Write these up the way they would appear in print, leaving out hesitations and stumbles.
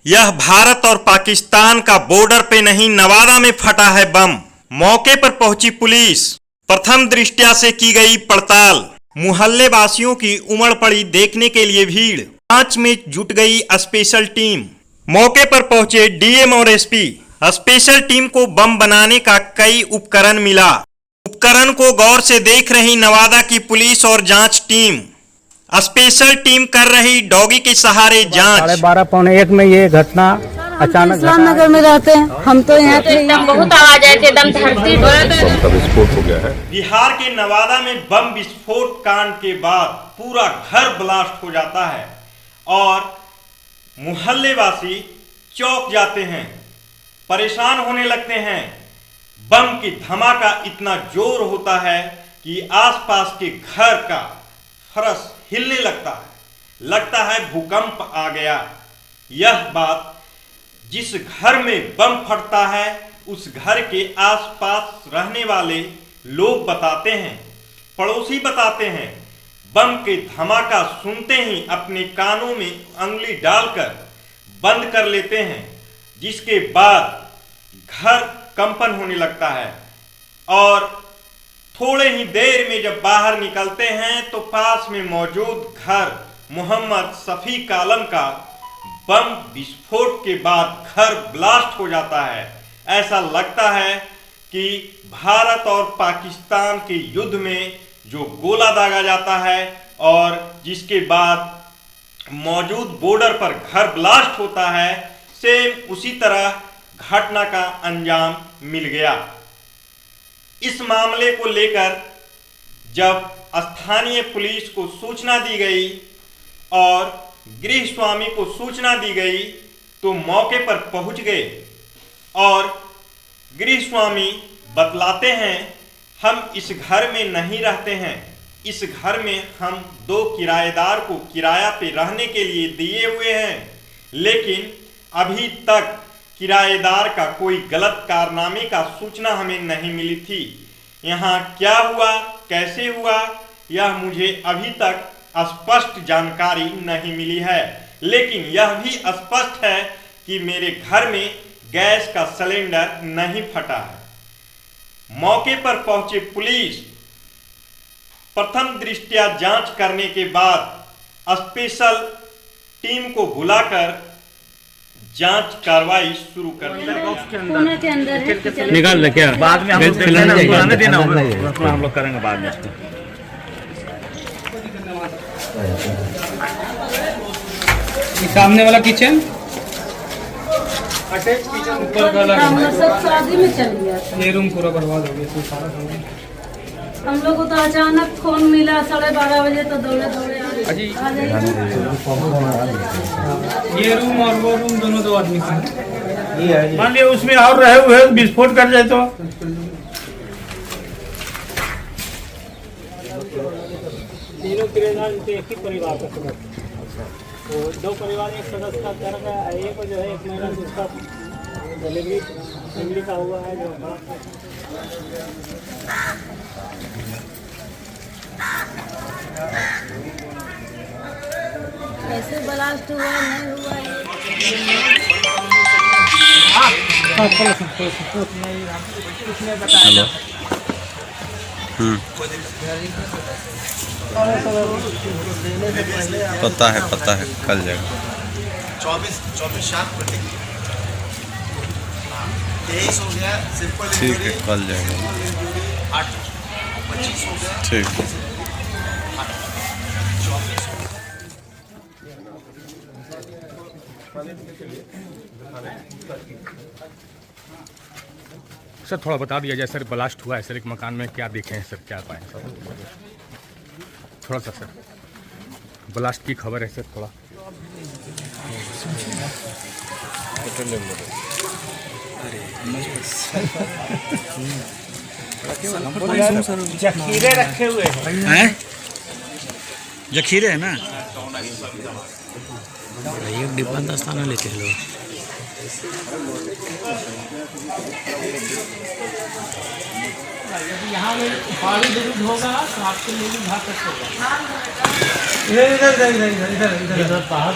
यह भारत और पाकिस्तान का बॉर्डर पे नहीं, नवादा में फटा है बम। मौके पर पहुंची पुलिस, प्रथम दृष्टया से की गई पड़ताल। मुहल्ले वासियों की उमड़ पड़ी देखने के लिए भीड़। जांच में जुट गई स्पेशल टीम। मौके पर पहुंचे डीएम और एसपी। स्पेशल टीम को बम बनाने का कई उपकरण मिला। उपकरण को गौर से देख रही नवादा की पुलिस और जांच टीम। स्पेशल टीम कर रही डॉगी के सहारे जांच। 12:30 पौने 1 में ये घटना अचानक इस्लाम नगर में रहते हैं हम, तो यहाँ पे एकदम बहुत आवाज आई थी, एकदम धरती बम का विस्फोट हो गया है। बिहार के नवादा में बम विस्फोट कांड के बाद पूरा घर ब्लास्ट हो जाता है और मुहल्ले वासी चौंक जाते हैं, परेशान होने लगते हैं। बम की धमाका इतना जोर होता है कि आसपास के घर का फर्श हिलने लगता है भूकंप आ गया। यह बात जिस घर में बम फटता है उस घर के आसपास रहने वाले लोग बताते हैं, पड़ोसी बताते हैं। बम के धमाका सुनते ही अपने कानों में अंगुली डालकर बंद कर लेते हैं, जिसके बाद घर कंपन होने लगता है और थोड़े ही देर में जब बाहर निकलते हैं तो पास में मौजूद घर मोहम्मद शफीक आलम का बम विस्फोट के बाद घर ब्लास्ट हो जाता है। ऐसा लगता है कि भारत और पाकिस्तान के युद्ध में जो गोला दागा जाता है और जिसके बाद मौजूद बॉर्डर पर घर ब्लास्ट होता है, सेम उसी तरह घटना का अंजाम मिल गया। इस मामले को लेकर जब स्थानीय पुलिस को सूचना दी गई और गृह स्वामी को सूचना दी गई तो मौके पर पहुंच गए और गृह स्वामी बतलाते हैं, हम इस घर में नहीं रहते हैं। इस घर में हम 2 किराएदार को किराया पे रहने के लिए दिए हुए हैं, लेकिन अभी तक किराएदार का कोई गलत कारनामे का सूचना हमें नहीं मिली थी। यहाँ क्या हुआ, कैसे हुआ, यह मुझे अभी तक स्पष्ट जानकारी नहीं मिली है, लेकिन यह भी स्पष्ट है कि मेरे घर में गैस का सिलेंडर नहीं फटा है। मौके पर पहुंचे पुलिस प्रथम दृष्टया जांच करने के बाद स्पेशल टीम को बुलाकर जांच कार्रवाई शुरू कर दी। पुणे के अंदर निकाल ले क्या बाद में हम लोग करेंगे बाद में। सामने वाला किचन ऊपर वाला सब शादी में चल गया था। ये रूम पूरा बर्बाद हो गया सारा। हम लोग को तो अचानक फोन मिला 12:30 बजे, तो दौड़े आ जाइए। ये रूम और वो रूम दोनों 2 आदमी का। मान लिया उसमें और रहे हुए विस्फोट कर जाए तो तीनों किराएदार एक ही परिवार का सदस्य, तो 2 परिवार एक सदस्य का घर का, एक जो है 1 महीना जिसका डिलीवरी फैमिली का हुआ है जो कैसे ब्लास्ट हुआ नहीं हुआ हेलो। पता है कल जाएगा। 24 शाम को 23 हो गया सिंपल, ठीक है कल जाएगा। 8 25 हो गया, ठीक। सर थोड़ा बता दिया जाए सर, ब्लास्ट हुआ है सर एक मकान में, क्या देखे हैं सर, क्या पाए सर? थोड़ा सा सर ब्लास्ट की खबर है सर, थोड़ा जखीरे रखे हुए हैं। जखीरे है ना, एक डिब्बा 10 ताना लेके लो। यदि यहाँ में पहाड़ी विरुद्ध होगा तो आपके लिए भी घातक होगा। इधर पहाड़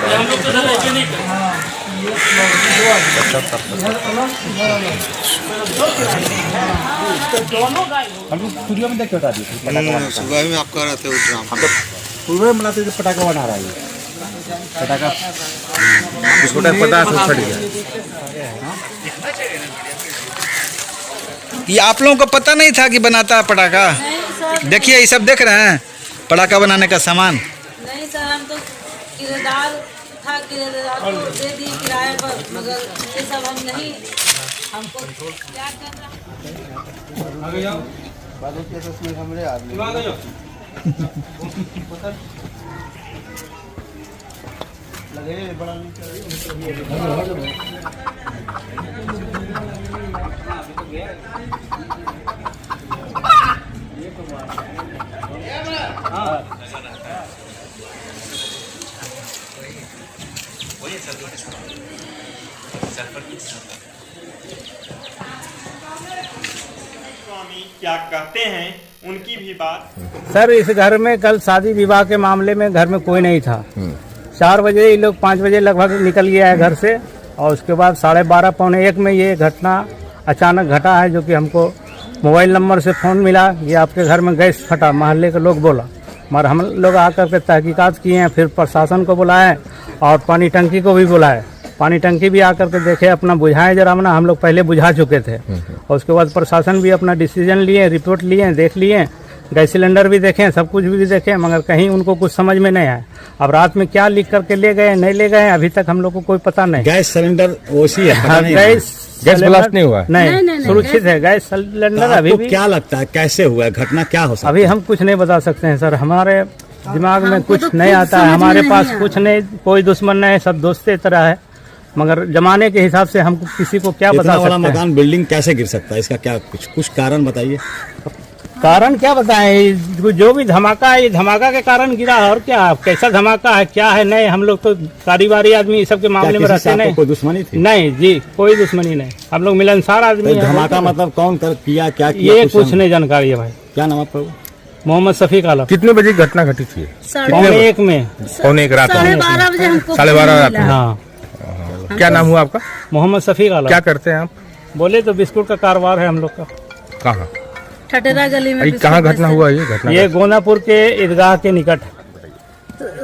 हम लोग तो लेके नहीं दोनों गाय स्टूडियो में देख के बता दीजिए। सुबह में आप कह रहे थे उस ड्राम हम तो पूर्व में बनाते थे, पटाखा बना रहा है पटाखा छोटा पता से फट गया। ये आप लोगों को पता नहीं था कि बनाता है पटाखा? देखिए ये सब देख रहे हैं पटाखा बनाने का सामान। नहीं सर, हम तो किराएदार था, किराएदार को दे दिए किराए पर, मगर ये सब हम नहीं, हमको क्या करना। स्वामी क्या कहते हैं उनकी भी बात। सर, इस घर में कल शादी विवाह के मामले में घर में कोई नहीं था। 4 बजे ये लोग 5 बजे लगभग निकल गया है घर से, और उसके बाद 12:30 पौने 1 में ये घटना अचानक घटा है, जो कि हमको मोबाइल नंबर से फ़ोन मिला कि आपके घर में गैस फटा। मोहल्ले के लोग बोला, मगर हम लोग आकर के तहकीकात किए हैं, फिर प्रशासन को बुलाए और पानी टंकी को भी बुलाए। पानी टंकी भी आकर के देखे, अपना बुझाएं जरा ना, हम लोग पहले बुझा चुके थे। और उसके बाद प्रशासन भी अपना डिसीजन लिए, रिपोर्ट लिए, देख लिए, गैस सिलेंडर भी देखें, सब कुछ भी देखें, मगर कहीं उनको कुछ समझ में नहीं आया। अब रात में क्या लिख करके ले गए नहीं ले गए अभी तक हम लोग को कोई पता नहीं। गैस सिलेंडर ओसी है, हाँ, गैस ब्लास्ट नहीं हुआ? नहीं, सुरक्षित है गैस सिलेंडर। अभी भी क्या लगता है कैसे हुआ घटना, क्या हो सकता है? अभी हम कुछ नहीं बता सकते हैं सर, हमारे दिमाग में कुछ नहीं आता है, हमारे पास कुछ नहीं, कोई दुश्मन नहीं, सब दोस्ते तरह है, मगर जमाने के हिसाब से हम किसी को क्या बता सकते हैं। मकान बिल्डिंग कैसे गिर सकता है, इसका क्या कुछ कारण बताइए। कारण क्या बताएं, जो भी धमाका है ये धमाका के कारण गिरा है, और क्या कैसा धमाका है क्या है नहीं, हम लोग तो कारीबारी आदमी इस सब के मामले में रहते नहीं। कोई दुश्मनी थी? नहीं जी, कोई दुश्मनी नहीं, हम लोग मिलनसार आदमी हैं। धमाका मतलब कौन किया, क्या किया, ये कुछ नहीं जानकारी है भाई। क्या नाम आपका? मोहम्मद शफीक आलम। कितने बजे घटना घटी थी? पौने 1 में, पौने 1 रात में, 12:30 बजे हमको 12:30 रात में। हाँ। क्या नाम हुआ आपका? मोहम्मद शफीक आलम। क्या करते हैं आप? बोले तो बिस्कुट का कारोबार है हम लोग का। कहाँ ठटेरा गली में। कहाँ घटना हुआ ये घटना? ये गोनापुर के ईदगाह के निकट।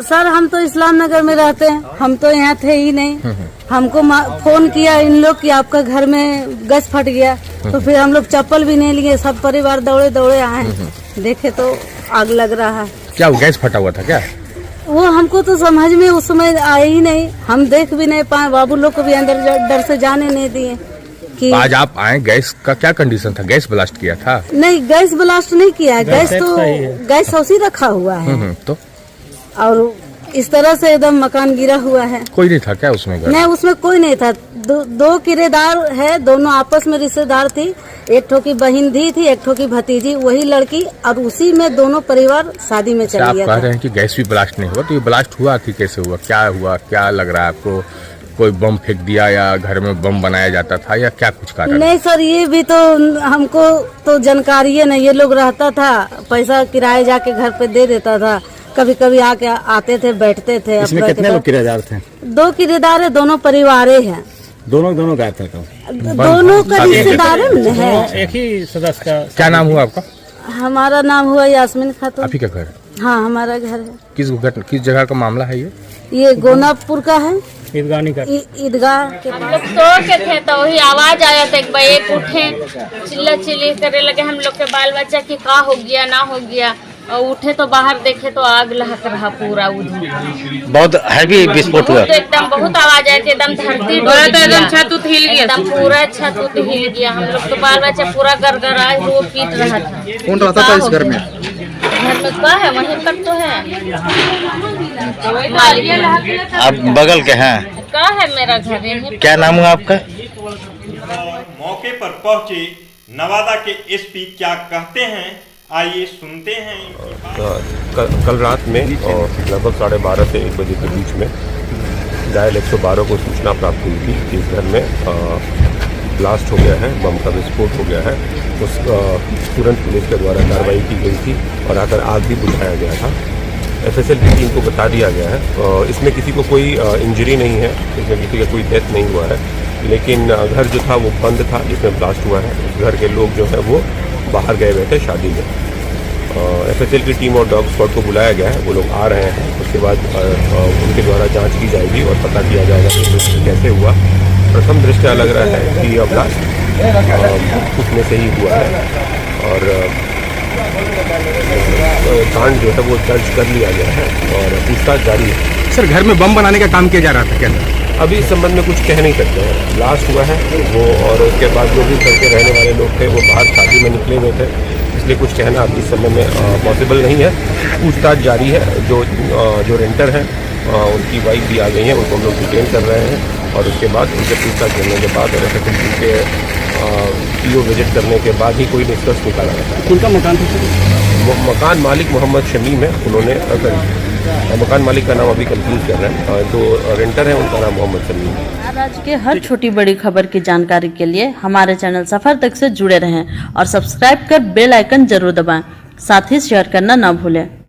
सर, हम तो इस्लाम नगर में रहते हैं, हम तो यहाँ थे ही नहीं। हमको फोन किया इन लोग कि आपका घर में गैस फट गया, तो फिर हम लोग चप्पल भी नहीं लिए, सब परिवार दौड़े दौड़े आए, देखे तो आग लग रहा है। क्या गैस फटा हुआ था क्या? वो हमको तो समझ में उस समय आए ही नहीं, हम देख भी नहीं पाए, बाबू लोग को भी अंदर डर से जाने नहीं दिए। कि आज आप आए, गैस का क्या कंडीशन था? गैस ब्लास्ट किया था? नहीं, गैस ब्लास्ट नहीं किया है, गैस तो गैस उसी रखा हुआ है। तो और इस तरह से एकदम मकान गिरा हुआ है। कोई नहीं था क्या उसमें? नहीं, उसमें कोई नहीं था। दो किराएदार है, दोनों आपस में रिश्तेदार थी, एक ठो की बहन दी थी, एक ठो की भतीजी, वही लड़की, और उसी में दोनों परिवार शादी में चल गया। आप कह रहे हैं कि गैस भी ब्लास्ट नहीं हुआ, तो ये ब्लास्ट हुआ कि कैसे हुआ, क्या हुआ, क्या लग रहा है आपको? कोई बम फेंक दिया या घर में बम बनाया जाता था या क्या कुछ कारण? नहीं सर, ये भी तो हमको तो जानकारी है नहीं। ये लोग रहता था, पैसा किराए जाके घर पे दे देता था, कभी कभी आके आते थे, बैठते थे। इसमें कितने लोग किराएदार थे? 2 किराएदार है, दोनों परिवारे हैं। दोनों गायब था? दोनों का रिश्तेदार है। एक ही सदस्य का। क्या नाम हुआ आपका? हमारा नाम हुआ यास्मीन खातून। आप ही का घर? हाँ, हमारा घर है। किस जगह का मामला है ये? ये गोनापुर का है, ईदगाह निकट। ईदगाह के हम लोग सो के थे तो वही आवाज आया था, एक भाई एक उठे, चिल्ला चिल्ली करे लगे हम लोग के बाल बच्चा की का हो गया ना हो गया, और उठे तो बाहर देखे तो आग लहक रहा पूरा उधर। बहुत हैवी विस्फोट हुआ? तो एकदम बहुत आवाज आई थी, एकदम धरती डोल गया, एकदम छत उत हिल गया, एकदम पूरा छत उत हिल गया। हम लोग तो बाल बच्चा पूरा गड़गड़ाए वो पीट रहा था। कौन रहता था इस घर में? घर में का है, वहीं तक तो है, आप बगल के हैं? का है मेरा घर यहीं। क्या नाम हुआ आपका? मौके पर पहुंचे नवादा के एसपी क्या कहते हैं, आइए सुनते हैं इनकी बात। कल रात में लगभग 12:30 से 1 बजे के बीच में डायल 112 को सूचना प्राप्त हुई थी कि इस घर में ब्लास्ट हो गया है, बम का विस्फोट हो गया है। उस तुरंत पुलिस के द्वारा कार्रवाई की गई थी और आकर आग भी बुझाया गया था। एफएसएल की टीम को बता दिया गया है। इसमें किसी को कोई इंजरी नहीं है, इसमें किसी का कोई डेथ नहीं हुआ है, लेकिन घर जो था वो बंद था जिसमें ब्लास्ट हुआ है। उस घर के लोग जो है वो बाहर गए हुए थे शादी में। एफएसएल की टीम और डॉग स्क्वाड को बुलाया गया है, वो लोग आ रहे हैं। उसके बाद उनके द्वारा जांच की जाएगी और पता किया जाएगा कि कैसे हुआ। प्रथम दृष्टया लग रहा है कि यह ब्लास्ट उसमें से ही हुआ है और कांड जो है वो दर्ज कर लिया गया है और पूछताछ जारी है। सर घर में बम बनाने का काम किया जा रहा था क्या? अभी इस संबंध में कुछ कह नहीं सकते हैं। ब्लास्ट हुआ है वो और उसके बाद जो भी घर के रहने वाले लोग थे वो बाहर शादी में निकले हुए थे, इसलिए कुछ कहना अभी इस समय में पॉसिबल नहीं है। पूछताछ जारी है। जो रेंटर हैं उनकी वाइफ भी आ गई हैं, उनको हम लोग डिटेन कर रहे हैं और उसके बाद उनसे पूछताछ करने के बाद और एफएसएल के पीओ विजिट करने के बाद ही कोई निष्कर्ष निकाला जाता है। उनका मकान मकान मालिक मोहम्मद शमीम है, उन्होंने मकान मालिक का नाम अभी कंफ्यूज कर रहे हैं। जो रेंटर है उनका नाम मोहम्मद शमीम है। राज्य के हर छोटी बड़ी खबर की जानकारी के लिए हमारे चैनल सफर तक से जुड़े रहें और सब्सक्राइब कर बेल आइकन जरूर दबाएं। साथ ही शेयर करना ना भूलें।